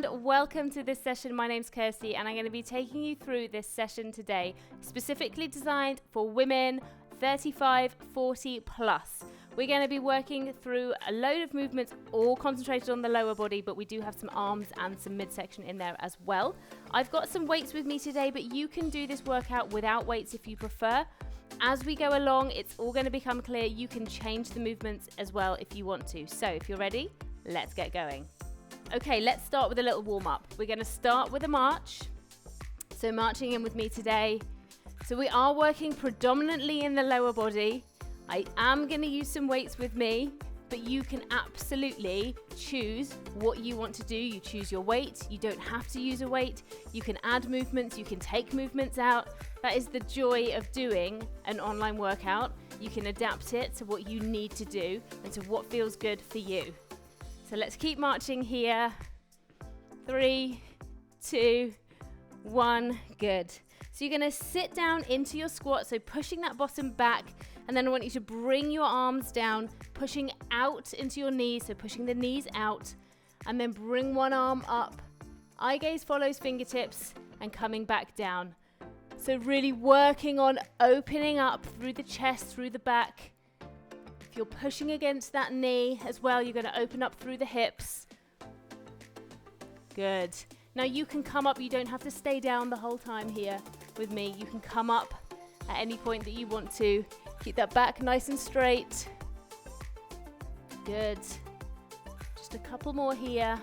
and welcome to this session. My name's Kirsty and I'm going to be taking you through this session today, specifically designed for women 35, 40 plus. We're going to be working through a load of movements, all concentrated on the lower body, but we do have some arms and some midsection in there as well. I've got some weights with me today, but you can do this workout without weights if you prefer. As we go along, it's all going to become clear. You can change the movements as well if you want to. So if you're ready, let's get going. Okay, let's start with a little warm up. We're going to start with a march. So marching in with me today. So we are working predominantly in the lower body. I am going to use some weights with me, but you can absolutely choose what you want to do. You choose your weight. You don't have to use a weight. You can add movements. You can take movements out. That is the joy of doing an online workout. You can adapt it to what you need to do and to what feels good for you. So let's keep marching here. 3, 2, 1, good. So you're gonna sit down into your squat, so pushing that bottom back, and then I want you to bring your arms down, pushing out into your knees, so pushing the knees out, and then bring one arm up. Eye gaze follows fingertips, and coming back down. So really working on opening up through the chest, through the back. If you're pushing against that knee as well, you're gonna open up through the hips. Good. Now you can come up, you don't have to stay down the whole time here with me. You can come up at any point that you want to. Keep that back nice and straight. Good. Just a couple more here.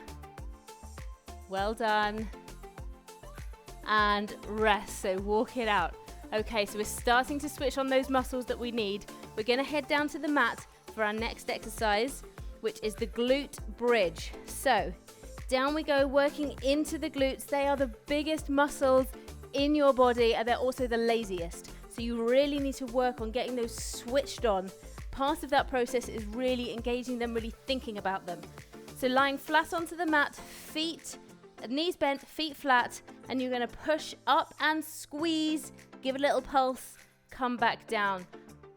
Well done. And rest, so walk it out. Okay, so we're starting to switch on those muscles that we need. We're gonna head down to the mat for our next exercise, which is the glute bridge. So down we go, working into the glutes. They are the biggest muscles in your body, and they're also the laziest. So you really need to work on getting those switched on. Part of that process is really engaging them, really thinking about them. So lying flat onto the mat, knees bent, feet flat, and you're gonna push up and squeeze, give a little pulse, come back down.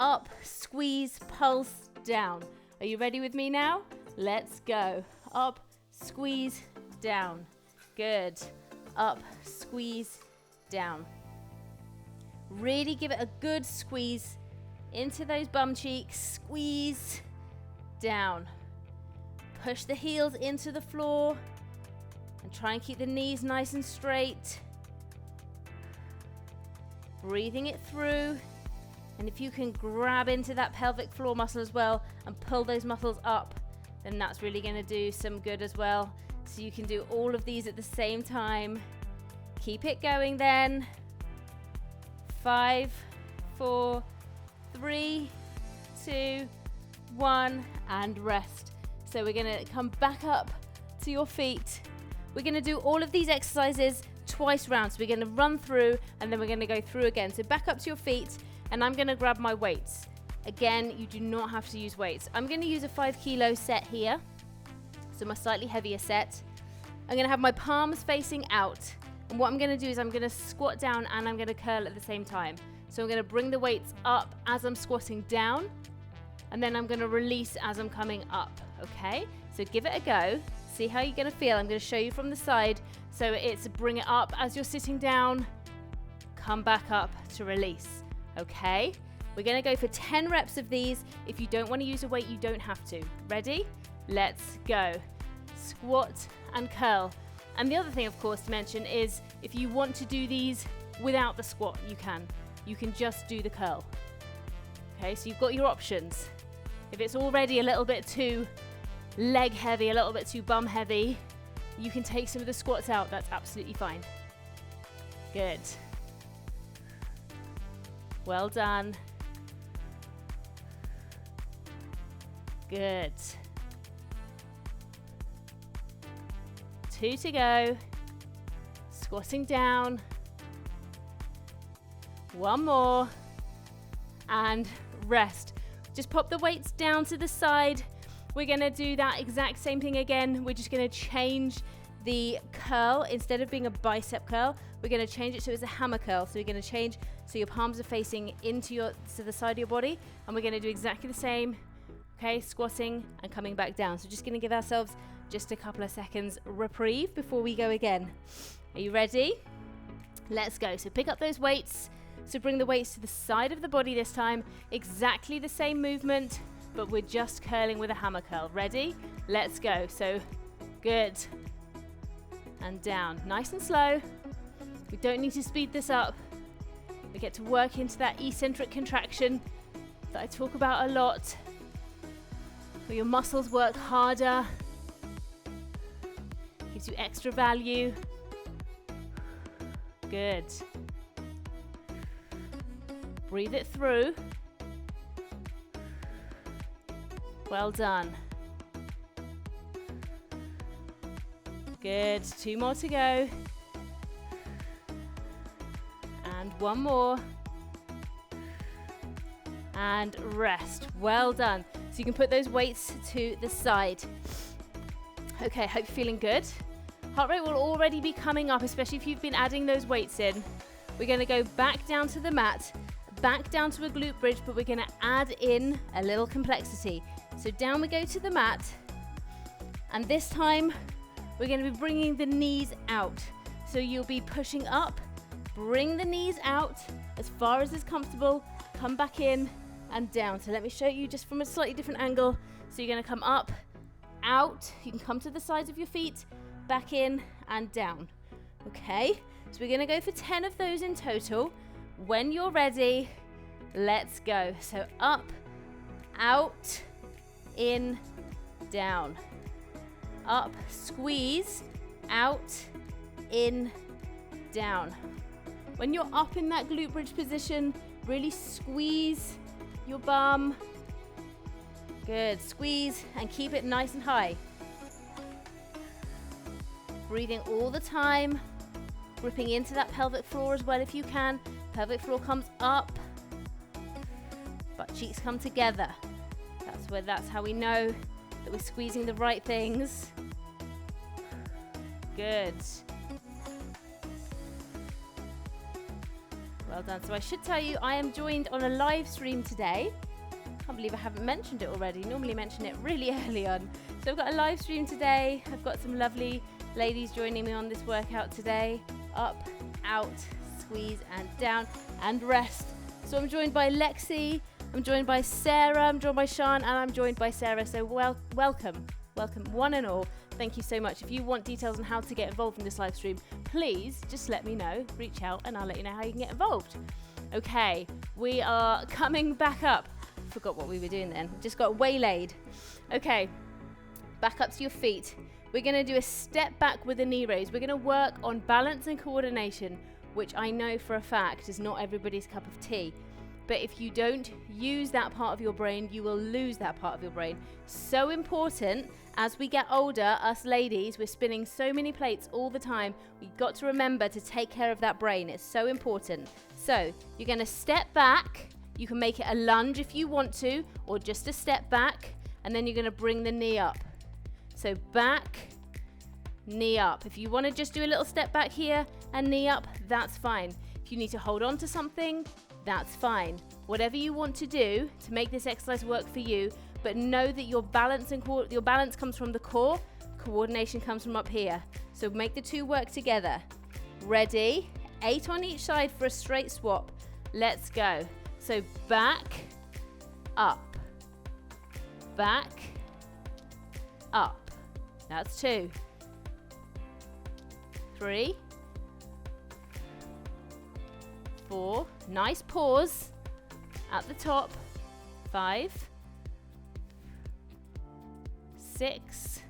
Up, squeeze, pulse, down. Are you ready with me now? Let's go. Up, squeeze, down. Good. Up, squeeze, down. Really give it a good squeeze into those bum cheeks. Squeeze, down. Push the heels into the floor and try and keep the knees nice and straight. Breathing it through. And if you can grab into that pelvic floor muscle as well and pull those muscles up, then that's really going to do some good as well. So you can do all of these at the same time. Keep it going then. 5, 4, 3, 2, 1, and rest. So we're going to come back up to your feet. We're going to do all of these exercises twice round. So we're going to run through and then we're going to go through again. So back up to your feet, and I'm going to grab my weights. Again, you do not have to use weights. I'm going to use a 5 kilo set here, so my slightly heavier set. I'm going to have my palms facing out, and what I'm going to do is I'm going to squat down and I'm going to curl at the same time. So I'm going to bring the weights up as I'm squatting down, and then I'm going to release as I'm coming up, okay? So give it a go. See how you're going to feel. I'm going to show you from the side. So it's bring it up as you're sitting down, come back up to release, okay? We're going to go for 10 reps of these. If you don't want to use a weight, you don't have to. Ready? Let's go. Squat and curl. And the other thing, of course, to mention is if you want to do these without the squat, you can. You can just do the curl. Okay, so you've got your options. If it's already a little bit too leg heavy, a little bit too bum heavy, you can take some of the squats out. That's absolutely fine. Good. Well done. Good. 2 to go. Squatting down. 1 more. And rest. Just pop the weights down to the side. We're going to do that exact same thing again. We're just going to change the curl. Instead of being a bicep curl, we're going to change it so it's a hammer curl. So we're going to change so your palms are facing to the side of your body, and we're going to do exactly the same. Okay, squatting and coming back down. So just going to give ourselves Just a couple of seconds reprieve before we go again. Are you ready? Let's go. So pick up those weights. So bring the weights to the side of the body this time. Exactly the same movement, but we're just curling with a hammer curl. Ready? Let's go. So good. And down. Nice and slow. We don't need to speed this up. We get to work into that eccentric contraction that I talk about a lot, where your muscles work harder. Gives you extra value. Good. Breathe it through. Well done. Good. 2 more to go. And 1 more. And rest. Well done. So you can put those weights to the side. Okay, hope you're feeling good. Heart rate will already be coming up, especially if you've been adding those weights in. We're going to go back down to the mat, back down to a glute bridge, but we're going to add in a little complexity. So down we go to the mat, and this time we're going to be bringing the knees out. So you'll be pushing up, bring the knees out as far as is comfortable, come back in and down. So let me show you just from a slightly different angle. So you're going to come up, out, you can come to the sides of your feet, back in and down. Okay, so we're going to go for 10 of those in total. When you're ready, let's go. So up, out, in, down. Up, squeeze, out, in, down. When you're up in that glute bridge position, really squeeze your bum. Good, squeeze and keep it nice and high. Breathing all the time, gripping into that pelvic floor as well if you can. Pelvic floor comes up, butt cheeks come together. That's how we know that we're squeezing the right things. Good. Well done. So I should tell you, I am joined on a live stream today. Can't believe I haven't mentioned it already. Normally mention it really early on. So I've got a live stream today. I've got some lovely ladies joining me on this workout today. Up, out, squeeze and down and rest. So I'm joined by Lexi, I'm joined by Sarah, I'm joined by Sean, and I'm joined by Sarah. So welcome one and all. Thank you so much. If you want details on how to get involved in this live stream, please just let me know, reach out, and I'll let you know how you can get involved. Okay, we are coming back up. Forgot what we were doing then. Just got waylaid. Okay, back up to your feet. We're going to do a step back with a knee raise. We're going to work on balance and coordination, which I know for a fact is not everybody's cup of tea. But if you don't use that part of your brain, you will lose that part of your brain. So important. As we get older, us ladies, we're spinning so many plates all the time. We've got to remember to take care of that brain. It's so important. So you're going to step back. You can make it a lunge if you want to, or just a step back, and then you're going to bring the knee up. So back, knee up. If you want to just do a little step back here and knee up, that's fine. If you need to hold on to something, that's fine. Whatever you want to do to make this exercise work for you, but know that your balance comes from the core, coordination comes from up here. So make the two work together. Ready? 8 on each side for a straight swap. Let's go. So back, up, back, up. That's 2, 3, 4. Nice pause at the top. 5, 6,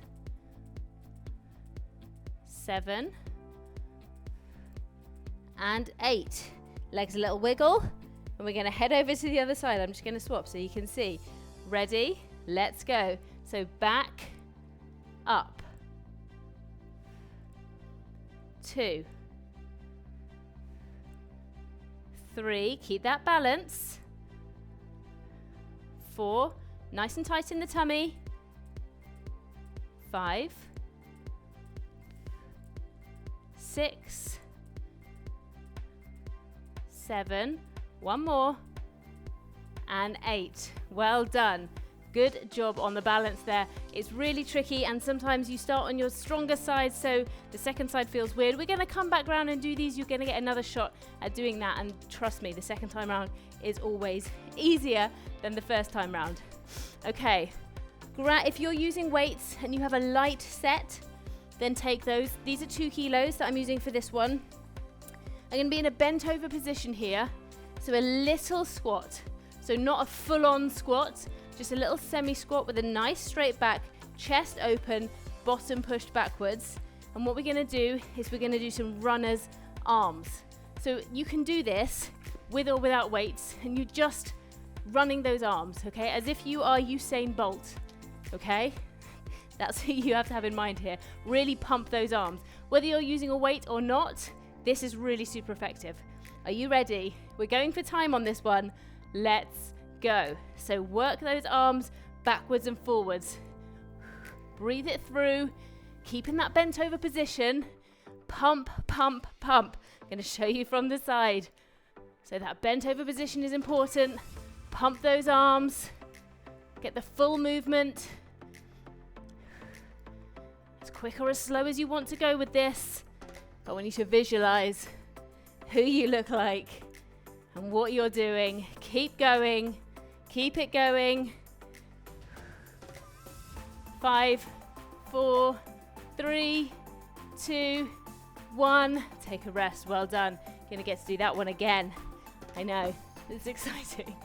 7, and 8. Legs a little wiggle. And we're going to head over to the other side. I'm just going to swap so you can see. Ready? Let's go. So back, up. 2, 3. Keep that balance. 4. Nice and tight in the tummy. 5, 6, 7. One more. And 8. Well done. Good job on the balance there. It's really tricky, and sometimes you start on your stronger side, so the second side feels weird. We're going to come back around and do these. You're going to get another shot at doing that, and trust me, the second time round is always easier than the first time round. Okay, if you're using weights and you have a light set, then take those. These are 2 kilos that I'm using for this one. I'm going to be in a bent over position here, so a little squat. So not a full-on squat, just a little semi-squat with a nice straight back, chest open, bottom pushed backwards. And what we're going to do is we're going to do some runner's arms. So you can do this with or without weights, and you're just running those arms, okay? As if you are Usain Bolt, okay? That's what you have to have in mind here. Really pump those arms. Whether you're using a weight or not, this is really super effective. Are you ready? We're going for time on this one. Let's go. So work those arms backwards and forwards. Breathe it through. Keep in that bent over position. Pump, pump, pump. I'm going to show you from the side. So that bent over position is important. Pump those arms. Get the full movement. As quick or as slow as you want to go with this. I want you to visualize who you look like and what you're doing. Keep going. Keep it going. 5, 4, 3, 2, 1. Take a rest. Well done. Gonna get to do that one again. I know. It's exciting.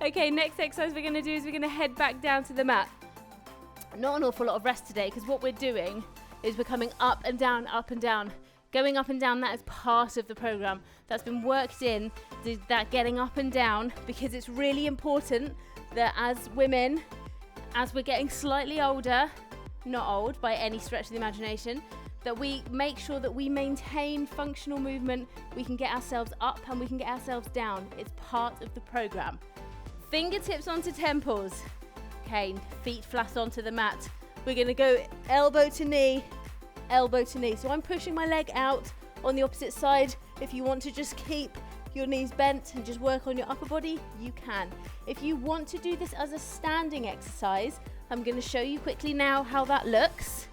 Okay, next exercise we're gonna do is we're gonna head back down to the mat. Not an awful lot of rest today, because what we're doing is we're coming up and down, up and down. Going up and down, that is part of the program. That's been worked in, that getting up and down, because it's really important that as women, as we're getting slightly older, not old by any stretch of the imagination, that we make sure that we maintain functional movement. We can get ourselves up and we can get ourselves down. It's part of the program. Fingertips onto temples. Okay, feet flat onto the mat. We're gonna go elbow to knee, elbow to knee. So I'm pushing my leg out on the opposite side. If you want to just keep your knees bent and just work on your upper body, you can. If you want to do this as a standing exercise, I'm going to show you quickly now how that looks.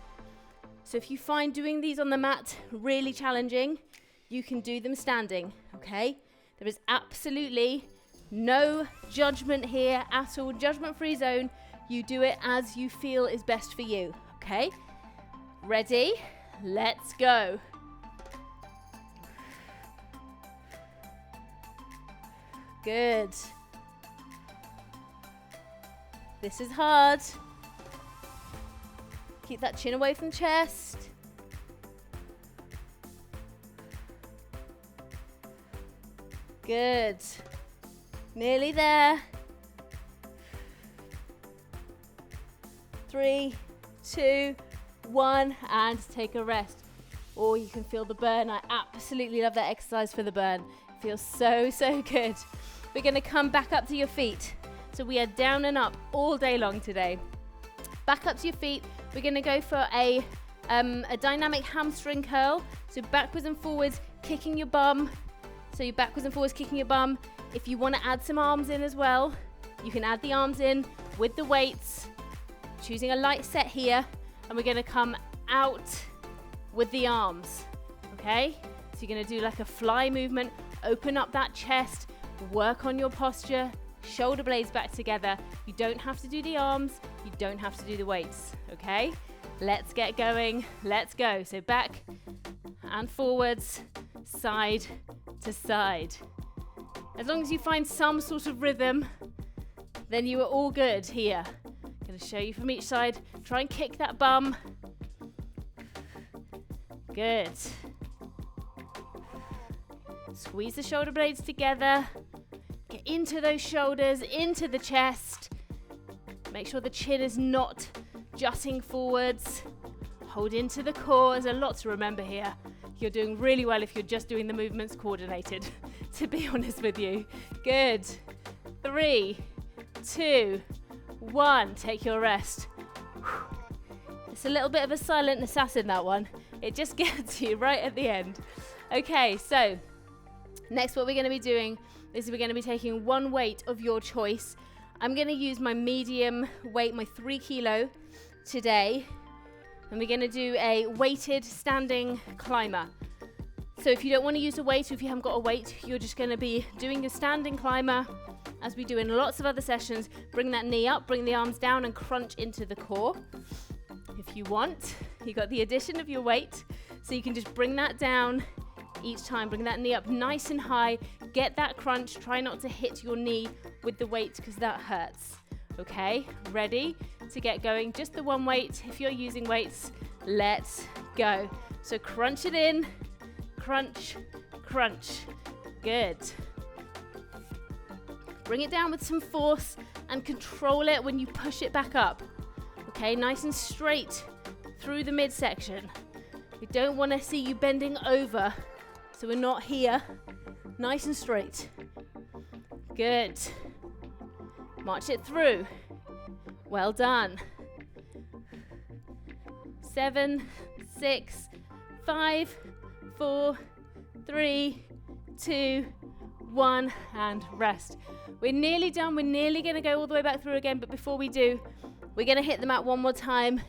So if you find doing these on the mat really challenging, you can do them standing, okay? There is absolutely no judgment here at all, judgment-free zone. You do it as you feel is best for you, okay? Ready? Let's go. Good. This is hard. Keep that chin away from chest. Good. Nearly there. 3, 2, 1, and take a rest. Or you can feel the burn. I absolutely love that exercise for the burn. It feels so, so good. We're going to come back up to your feet. So we are down and up all day long today. Back up to your feet. We're going to go for a dynamic hamstring curl. So backwards and forwards, kicking your bum. So you're backwards and forwards, kicking your bum. If you want to add some arms in as well, you can add the arms in with the weights. Choosing a light set here. And we're going to come out with the arms. Okay? So you're going to do like a fly movement. Open up that chest. Work on your posture, shoulder blades back together. You don't have to do the arms, you don't have to do the weights, okay? Let's get going, let's go. So back and forwards, side to side. As long as you find some sort of rhythm, then you are all good here. I'm gonna show you from each side. Try and kick that bum. Good. Squeeze the shoulder blades together. Get into those shoulders, into the chest. Make sure the chin is not jutting forwards. Hold into the core. There's a lot to remember here. You're doing really well if you're just doing the movements coordinated, to be honest with you. Good. 3, 2, 1. Take your rest. It's a little bit of a silent assassin, that one. It just gets you right at the end. Okay, so next what we're going to be doing is we're going to be taking one weight of your choice. I'm going to use my medium weight, my 3 kilo today, and we're going to do a weighted standing climber. So if you don't want to use a weight, or if you haven't got a weight, you're just going to be doing your standing climber as we do in lots of other sessions. Bring that knee up, bring the arms down, and crunch into the core. If you want, you got the addition of your weight, so you can just bring that down each time. Bring that knee up nice and high, get that crunch. Try not to hit your knee with the weight because that hurts. Okay, ready to get going? Just the one weight. If you're using weights, let's go. So crunch it in, crunch, crunch. Good. Bring it down with some force and control it when you push it back up. Okay, nice and straight through the midsection. We don't want to see you bending over, so we're not here. Nice and straight. Good. March it through. Well done. 7, 6, 5, 4, 3, 2, 1, and rest. We're nearly done. We're nearly going to go all the way back through again, but before we do, we're going to hit the mat one more time,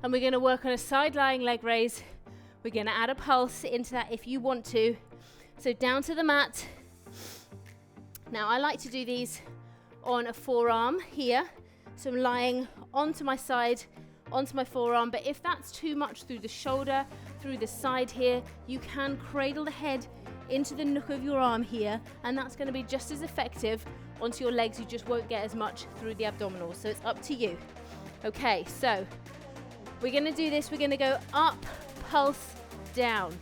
and we're going to work on a side lying leg raise. We're going to add a pulse into that if you want to. So down to the mat. Now I like to do these on a forearm here. So I'm lying onto my side, onto my forearm, but if that's too much through the shoulder, through the side here, you can cradle the head into the nook of your arm here, and that's going to be just as effective onto your legs. You just won't get as much through the abdominals, so it's up to you. Okay, so we're going to do this. We're going to go up, pulse, down.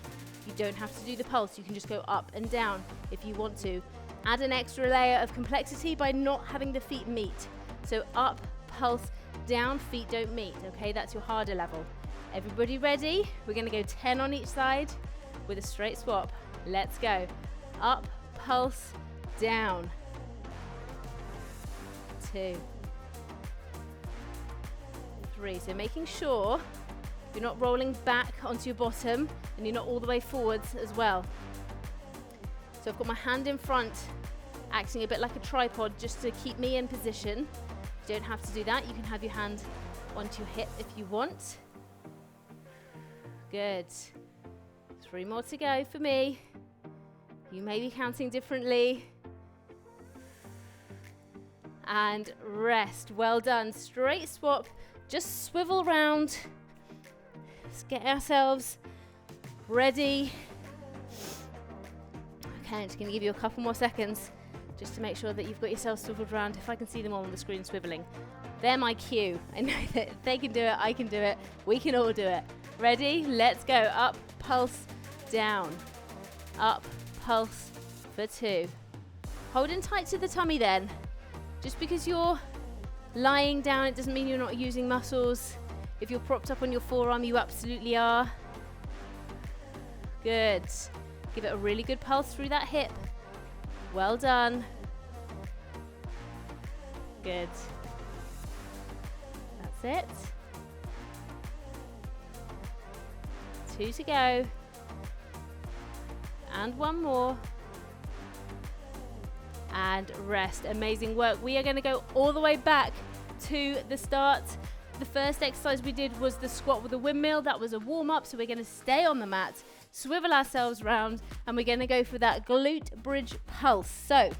You don't have to do the pulse. You can just go up and down if you want to. Add an extra layer of complexity by not having the feet meet. So up, pulse, down, feet don't meet. Okay, that's your harder level. Everybody ready? We're going to go 10 on each side with a straight swap. Let's go. Up, pulse, down. 2, 3. So making sure you're not rolling back onto your bottom and you're not all the way forwards as well. So I've got my hand in front, acting a bit like a tripod just to keep me in position. You don't have to do that. You can have your hand onto your hip if you want. Good. 3 more to go for me. You may be counting differently. And rest. Well done. Straight swap. Just swivel round. Let's get ourselves ready. Okay, I'm just going to give you a couple more seconds just to make sure that you've got yourself swiveled around. If I can see them all on the screen swiveling. They're my cue. I know that if they can do it, I can do it. We can all do it. Ready? Let's go. Up, pulse, down. Up, pulse for 2. Holding tight to the tummy then. Just because you're lying down, it doesn't mean you're not using muscles. If you're propped up on your forearm, you absolutely are. Good. Give it a really good pulse through that hip. Well done. Good. That's it. 2 to go. And 1 more. And rest. Amazing work. We are going to go all the way back to the start. The first exercise we did was the squat with a windmill. That was a warm-up, so we're going to stay on the mat, swivel ourselves round, and we're going to go for that glute bridge pulse. So,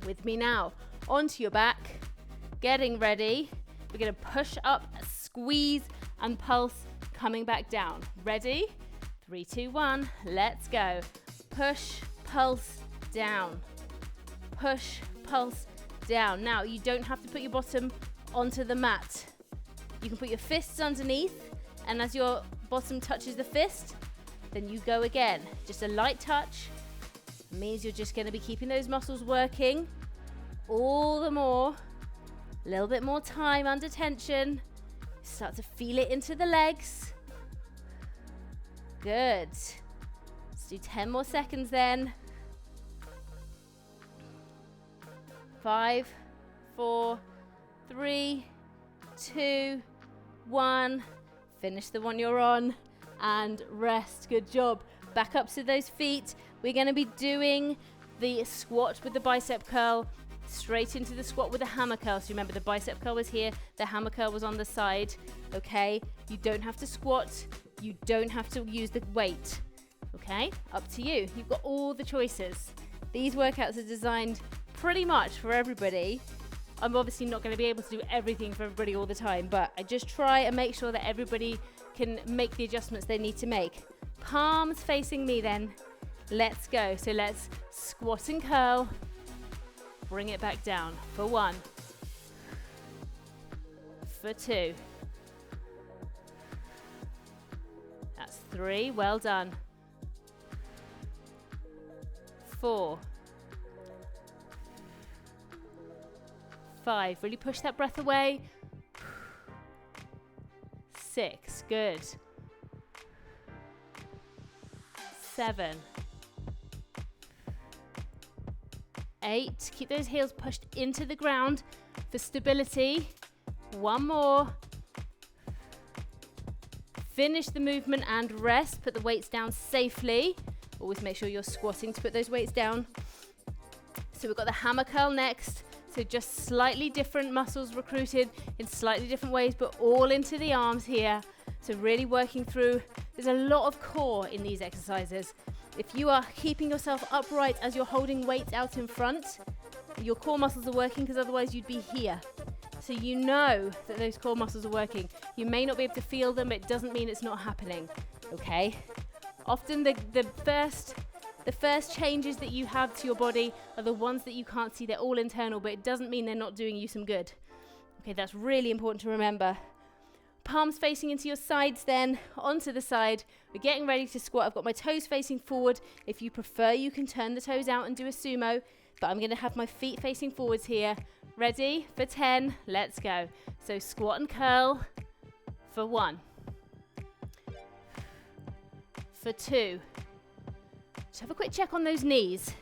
with me now, onto your back, getting ready. We're going to push up, squeeze, and pulse, coming back down. Ready? 3, 2, 1, let's go. Push, pulse, down. Push, pulse, down. Now, you don't have to put your bottom onto the mat. You can put your fists underneath, and as your bottom touches the fist, then you go again. Just a light touch means you're just going to be keeping those muscles working all the more. A little bit more time under tension. Start to feel it into the legs. Good. Let's do 10 more seconds then. 5, 4, 3, 2, 1. Finish the one you're on and rest. Good job. Back up to those feet. We're going to be doing the squat with the bicep curl Straight into the squat with a hammer curl. So remember, the bicep curl was here, the hammer curl was on the side, okay? You don't have to squat, you don't have to use the weight, okay? Up to you. You've got all the choices. These workouts are designed pretty much for everybody. I'm obviously not going to be able to do everything for everybody all the time, but I just try and make sure that everybody can make the adjustments they need to make. Palms facing me then. Let's go. So let's squat and curl. Bring it back down for 1, for 2, that's 3, well done, 4, 5, really push that breath away, 6, good, 7, 8, keep those heels pushed into the ground for stability. 1 more. Finish the movement and rest. Put the weights down safely. Always make sure you're squatting to put those weights down. So we've got the hammer curl next. So just slightly different muscles recruited in slightly different ways, but all into the arms here. So really working through. There's a lot of core in these exercises. If you are keeping yourself upright as you're holding weights out in front, your core muscles are working, because otherwise you'd be here. So you know that those core muscles are working. You may not be able to feel them, it doesn't mean it's not happening, okay? Often the first changes that you have to your body are the ones that you can't see. They're all internal, but it doesn't mean they're not doing you some good. Okay, that's really important to remember. Palms facing into your sides then, onto the side. We're getting ready to squat. I've got my toes facing forward. If you prefer, you can turn the toes out and do a sumo, but I'm going to have my feet facing forwards here. Ready for 10, let's go. So squat and curl for 1, for 2. Just have a quick check on those knees.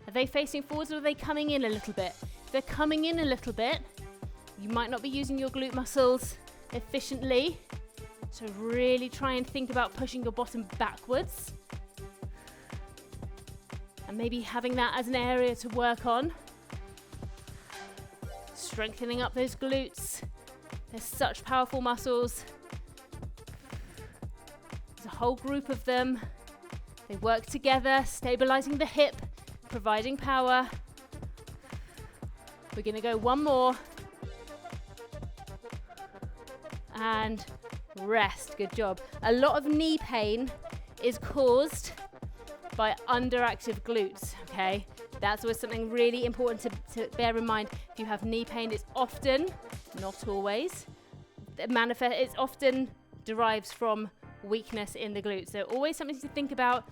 Are they facing forwards, or are they coming in a little bit? If they're coming in a little bit, you might not be using your glute muscles efficiently, so really try and think about pushing your bottom backwards and maybe having that as an area to work on. Strengthening up those glutes. They're such powerful muscles. There's a whole group of them. They work together, stabilizing the hip, providing power. We're going to go 1 more. And rest. Good job. A lot of knee pain is caused by underactive glutes, okay? That's always something really important to bear in mind. If you have knee pain, it's often, not always, it often derives from weakness in the glutes. So always something to think about.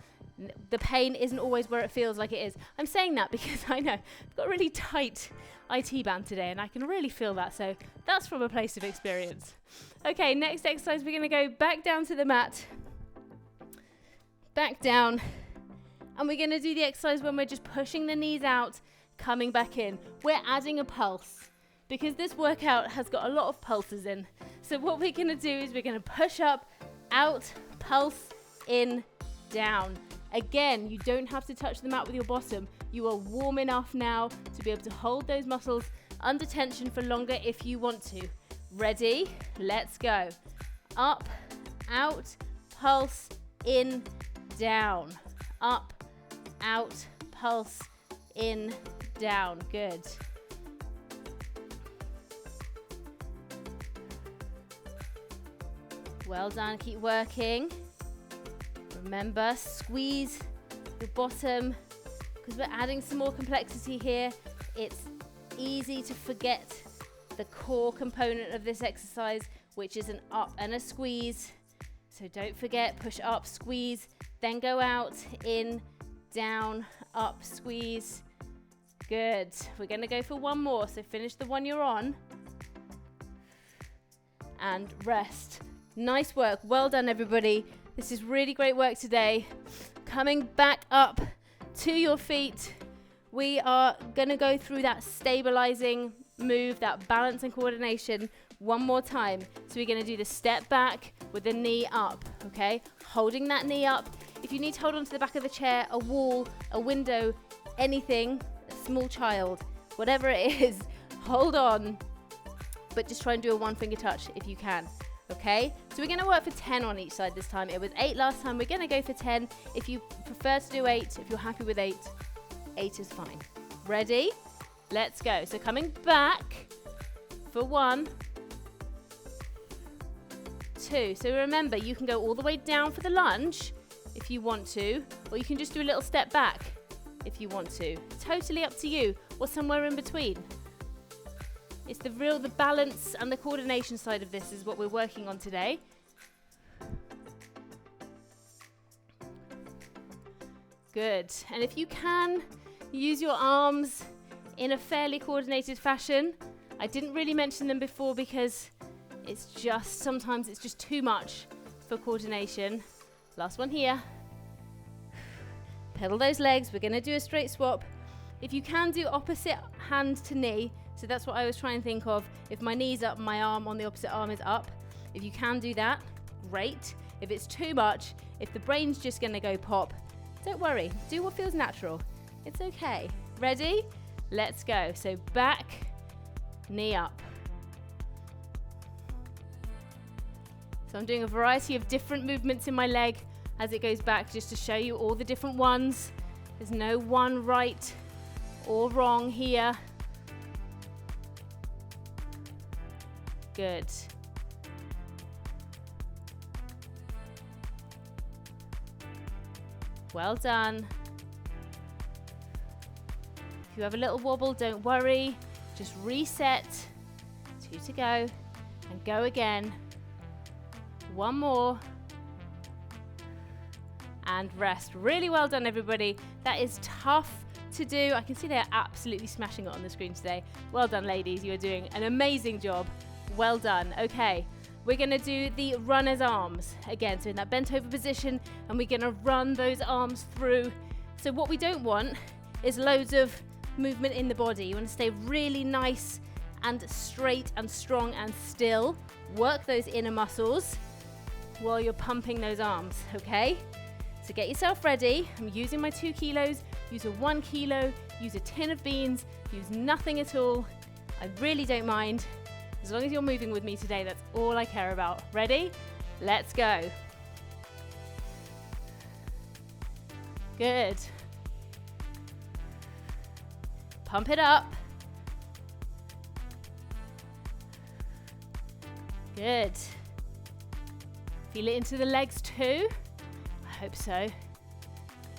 The pain isn't always where it feels like it is. I'm saying that because I know I've got a really tight IT band today and I can really feel that. So that's from a place of experience. Okay, next exercise, we're going to go back down to the mat. Back down. And we're going to do the exercise when we're just pushing the knees out, coming back in. We're adding a pulse because this workout has got a lot of pulses in. So what we're going to do is we're going to push up, out, pulse, in, down. Again, you don't have to touch the mat with your bottom. You are warm enough now to be able to hold those muscles under tension for longer if you want to. Ready? Let's go. Up, out, pulse, in, down. Up, out, pulse, in, down. Good. Well done. Keep working. Remember, squeeze the bottom because we're adding some more complexity here. It's easy to forget the core component of this exercise, which is an up and a squeeze. So don't forget, push up, squeeze, then go out, in, down, up, squeeze. Good. We're going to go for 1 more. So finish the one you're on and rest. Nice work. Well done, everybody. This is really great work today. Coming back up to your feet, we are going to go through that stabilizing move, that balance and coordination 1 more time. So we're going to do the step back with the knee up, okay? Holding that knee up. If you need to hold on to the back of the chair, a wall, a window, anything, a small child, whatever it is, hold on, but just try and do a 1 finger touch if you can. Okay, so we're going to work for 10 on each side this time. It was 8 last time. We're going to go for 10. If you prefer to do 8, if you're happy with 8, 8 is fine. Ready? Let's go. So coming back for 1, 2. So remember, you can go all the way down for the lunge if you want to, or you can just do a little step back if you want to. Totally up to you, or somewhere in between. It's the balance and the coordination side of this is what we're working on today. Good. And if you can, use your arms in a fairly coordinated fashion. I didn't really mention them before because sometimes it's just too much for coordination. Last one here. Pedal those legs. We're going to do a straight swap. If you can do opposite hand to knee, so that's what I was trying to think of. If my knee's up, my arm on the opposite arm is up. If you can do that, great. If it's too much, if the brain's just going to go pop, don't worry. Do what feels natural. It's okay. Ready? Let's go. So back, knee up. So I'm doing a variety of different movements in my leg as it goes back, just to show you all the different ones. There's no one right or wrong here. Good. Well done. If you have a little wobble, don't worry. Just reset. 2 to go. And go again. 1 more. And rest. Really well done, everybody. That is tough to do. I can see they're absolutely smashing it on the screen today. Well done, ladies. You are doing an amazing job. Well done. Okay, we're going to do the runner's arms again. So in that bent over position, and we're going to run those arms through. So what we don't want is loads of movement in the body. You want to stay really nice and straight and strong and still. Work those inner muscles while you're pumping those arms, okay? So get yourself ready. I'm using my 2 kilos. Use a 1 kilo. Use a tin of beans. Use nothing at all. I really don't mind. As long as you're moving with me today, that's all I care about. Ready? Let's go. Good. Pump it up. Good. Feel it into the legs too. I hope so.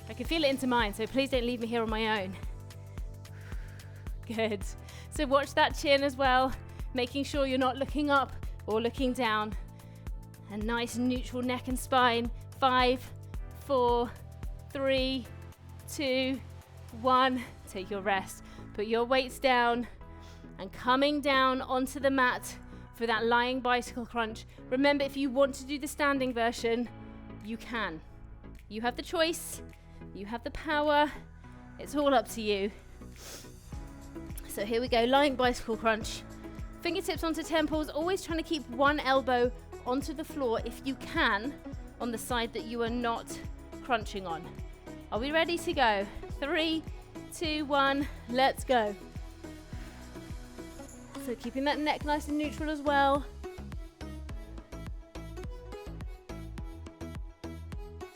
I can feel it into mine, so please don't leave me here on my own. Good. So watch that chin as well, making sure you're not looking up or looking down. A nice neutral neck and spine. 5, 4, 3, 2, 1. Take your rest. Put your weights down and coming down onto the mat for that lying bicycle crunch. Remember, if you want to do the standing version, you can. You have the choice. You have the power. It's all up to you. So here we go, lying bicycle crunch. Fingertips onto temples, always trying to keep one elbow onto the floor if you can, on the side that you are not crunching on. Are we ready to go? 3, 2, 1, let's go. So keeping that neck nice and neutral as well.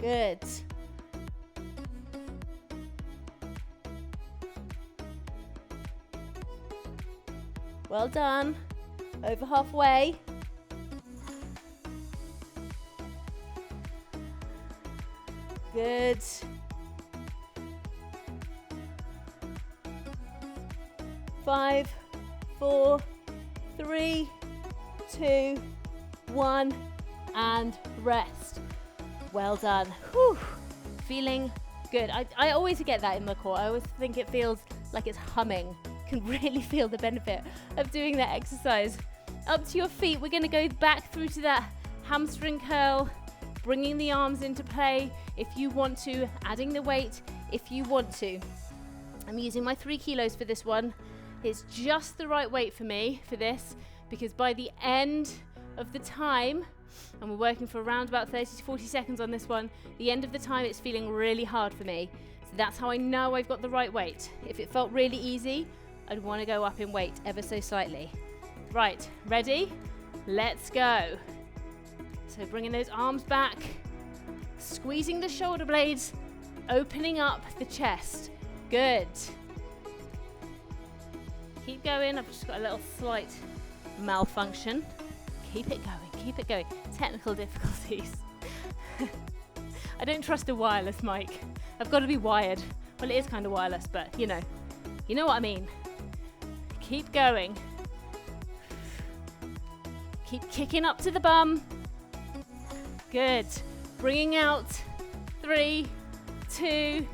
Good. Well done. Over halfway. Good. Five, 4, 3, 2, 1, and rest. Well done. Whew. Feeling good. I always get that in the core. I always think it feels like it's humming. Can really feel the benefit of doing that exercise. Up to your feet, we're going to go back through to that hamstring curl, bringing the arms into play if you want to, adding the weight if you want to. I'm using my 3 kilos for this one. It's just the right weight for me for this, because by the end of the time, and we're working for around about 30 to 40 seconds on this one, the end of the time it's feeling really hard for me. So that's how I know I've got the right weight. If it felt really easy, I'd want to go up in weight ever so slightly. Right, ready? Let's go. So bringing those arms back, squeezing the shoulder blades, opening up the chest. Good. Keep going. I've just got a little slight malfunction. Keep it going, keep it going. Technical difficulties. I don't trust a wireless mic. I've got to be wired. Well, it is kind of wireless, but you know what I mean. Keep going. Keep kicking up to the bum. Good. Bringing out 3, 2,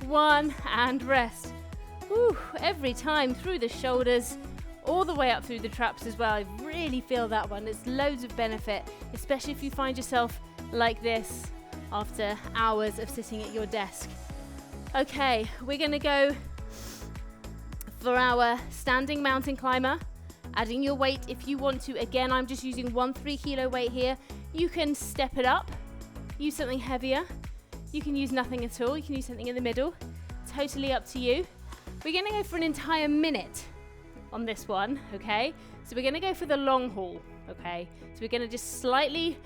1, and rest. Whew, every time through the shoulders, all the way up through the traps as well. I really feel that one. There's loads of benefit, especially if you find yourself like this after hours of sitting at your desk. Okay, we're going to go for our standing mountain climber, adding your weight if you want to. Again, I'm just using 1 3-kilo weight here. You can step it up, use something heavier. You can use nothing at all. You can use something in the middle. Totally up to you. We're going to go for an entire minute on this one, okay? So we're going to go for the long haul, okay? So we're going to just slightly,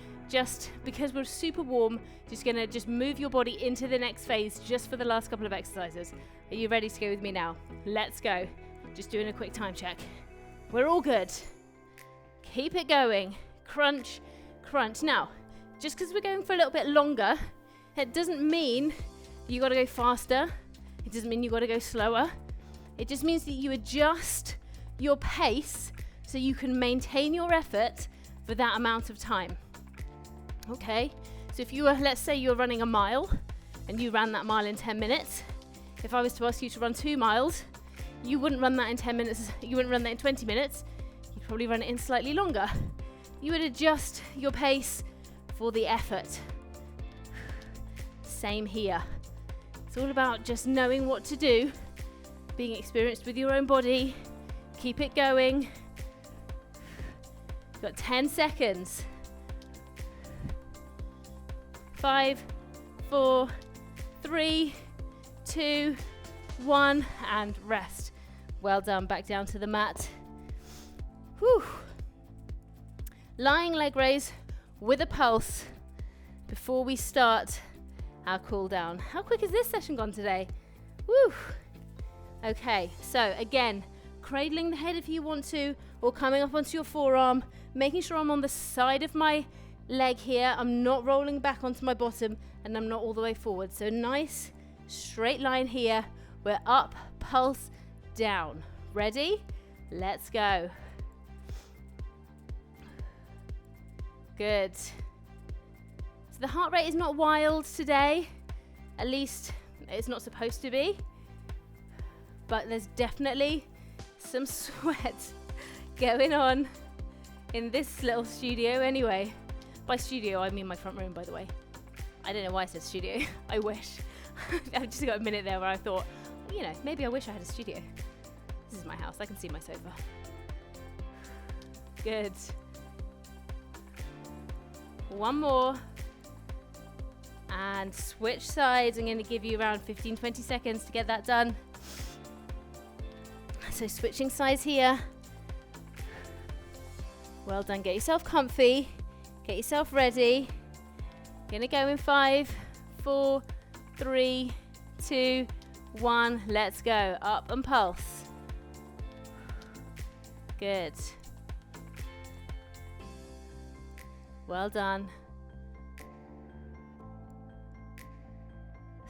because we're super warm, going to move your body into the next phase just for the last couple of exercises. Are you ready to go with me now? Let's go. Just doing a quick time check. We're all good. Keep it going. Crunch, crunch. Now, just because we're going for a little bit longer, it doesn't mean you got to go faster. It doesn't mean you got to go slower. It just means that you adjust your pace so you can maintain your effort for that amount of time. Okay, so if you were, let's say you're running a mile and you ran that mile in 10 minutes, if I was to ask you to run 2 miles, you wouldn't run that in 10 minutes, you wouldn't run that in 20 minutes, you'd probably run it in slightly longer. You would adjust your pace for the effort. Same here. It's all about just knowing what to do, being experienced with your own body. Keep it going. You've got 10 seconds. 5, 4, 3, 2, 1, and rest. Well done. Back down to the mat. Whew. Lying leg raise with a pulse before we start our cool down. How quick has this session gone today? Woo! Okay, so again, cradling the head if you want to, or coming up onto your forearm, making sure I'm on the side of my leg here. I'm not rolling back onto my bottom, and I'm not all the way forward. So nice straight line here. We're up, pulse, down. Ready? Let's go. Good. So the heart rate is not wild today, at least it's not supposed to be, but there's definitely some sweat going on in this little studio anyway. By studio, I mean my front room, by the way. I don't know why I said studio. I wish. I've just got a minute there where I thought, well, you know, maybe I wish I had a studio. This is my house. I can see my sofa. Good. One more. And switch sides. I'm going to give you around 15-20 seconds to get that done. So switching sides here. Well done. Get yourself comfy. Get yourself ready. Gonna go in 5, 4, 3, 2, 1. Let's go. Up and pulse. Good. Well done.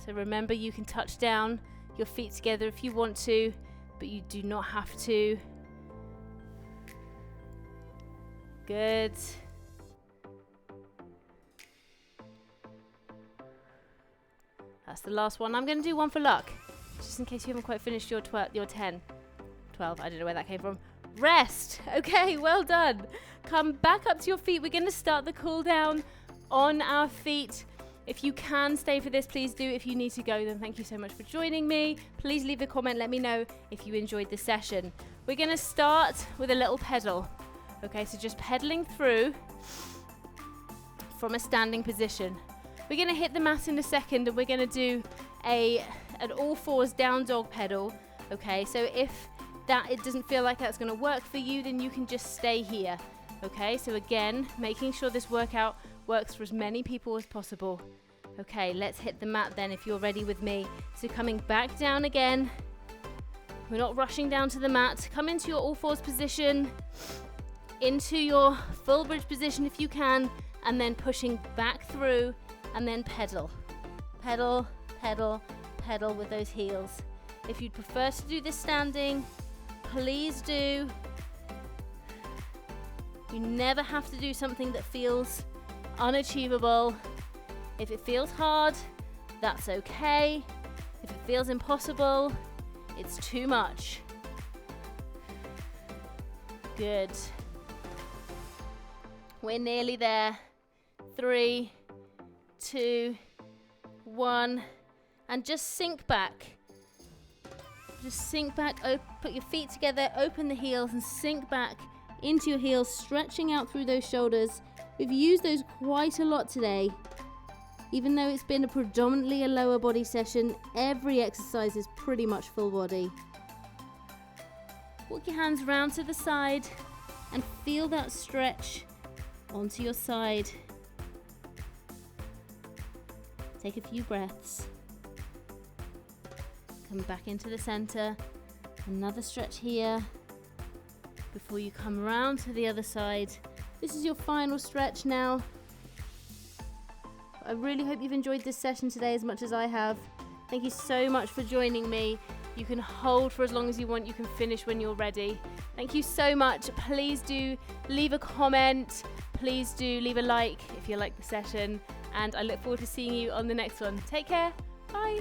So remember, you can touch down your feet together if you want to, but you do not have to. Good. That's the last one. I'm going to do one for luck, just in case you haven't quite finished your 10, 12. I don't know where that came from. Rest. Okay, well done. Come back up to your feet. We're going to start the cool down on our feet. If you can stay for this, please do. If you need to go, then thank you so much for joining me. Please leave a comment. Let me know if you enjoyed the session. We're going to start with a little pedal. Okay, so just pedaling through from a standing position. We're going to hit the mat in a second, and we're going to do an all fours down dog pedal. Okay, so if that it doesn't feel like that's going to work for you, then you can just stay here. Okay, so again, making sure this workout works for as many people as possible. Okay, let's hit the mat then if you're ready with me. So coming back down again. We're not rushing down to the mat. Come into your all fours position, into your full bridge position if you can, and then pushing back through, and then pedal. Pedal, pedal, pedal with those heels. If you'd prefer to do this standing, please do. You never have to do something that feels unachievable. If it feels hard, that's okay. If it feels impossible, it's too much. Good. We're nearly there. 3, 2, 1. And just sink back. Just sink back, put your feet together, open the heels and sink back into your heels, stretching out through those shoulders. We've used those quite a lot today. Even though it's been a predominantly a lower body session, every exercise is pretty much full body. Walk your hands round to the side and feel that stretch onto your side. Take a few breaths. Come back into the center. Another stretch here before you come around to the other side. This is your final stretch now. I really hope you've enjoyed this session today as much as I have. Thank you so much for joining me. You can hold for as long as you want. You can finish when you're ready. Thank you so much. Please do leave a comment. Please do leave a like if you like the session. And I look forward to seeing you on the next one. Take care. Bye.